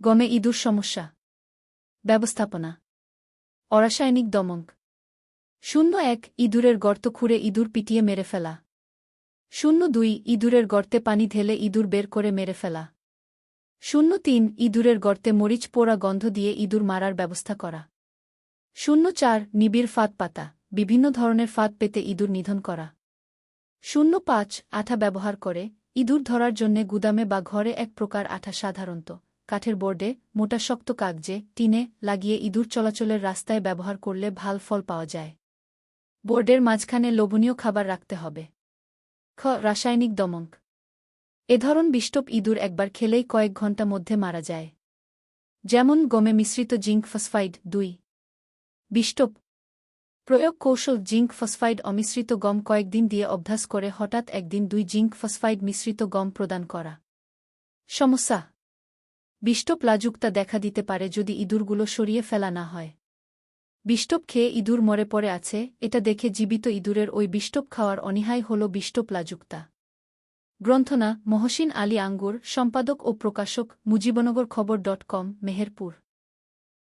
গমে ইঁদুর সমস্যা ব্যবস্থাপনা অরাসায়নিক দমন ০১ ইঁদুরের গর্ত খুঁড়ে ইঁদুর পিটিয়ে মেরে ফেলা ০২ ইঁদুরের গর্তে পানি ঢেলে ইঁদুর বের করে মেরে ফেলা ০৩ ইঁদুরের গর্তে মরিচ পোড়া গন্ধ দিয়ে ইঁদুর মারার ব্যবস্থা করা ০৪ নিবিড় ফাঁদ পাতা বিভিন্ন ধরনের ফাঁদ পেতে ইঁদুর নিধন করা ০৫ আঠা ব্যবহার করে ইঁদুর ধরার জন্যে গুদামে বা ঘরে এক প্রকার আঠা সাধারণত কাঠের বোর্ডে মোটা শক্ত কাগজে টিনে লাগিয়ে ইঁদুর চলাচলের রাস্তায় ব্যবহার করলে ভাল ফল পাওয়া যায়। বোর্ডের মাঝখানে লোভনীয় খাবার রাখতে হবে। খ রাসায়নিক দমন এ ধরন বিষটপ ইঁদুর একবার খেলেই কয়েক ঘণ্টা মধ্যে মারা যায়। যেমন গমে মিশ্রিত জিঙ্ক ফসফাইড ২ বিষটপ প্রয়োগ কৌশল জিঙ্ক ফসফাইড অমিশ্রিত গম কয়েকদিন দিয়ে অভ্যাস করে হঠাৎ একদিন ২ জিঙ্ক ফসফাইড মিশ্রিত গম প্রদান করা। সমস্যা বিষটপ লাজুকতা দেখা দিতে পারে যদি ইঁদুরগুলো সরিয়ে ফেলা না হয়। বিষটপ খেয়ে ইঁদুর মরে পড়ে আছে এটা দেখে জীবিত ইঁদুরের ওই বিষটপ খাওয়ার অনীহাই হল বিষটপ লাজুকতা। গ্রন্থনা মহসিন আলী আঙ্গুর, সম্পাদক ও প্রকাশক মুজিবনগর খবর.com, মেহেরপুর।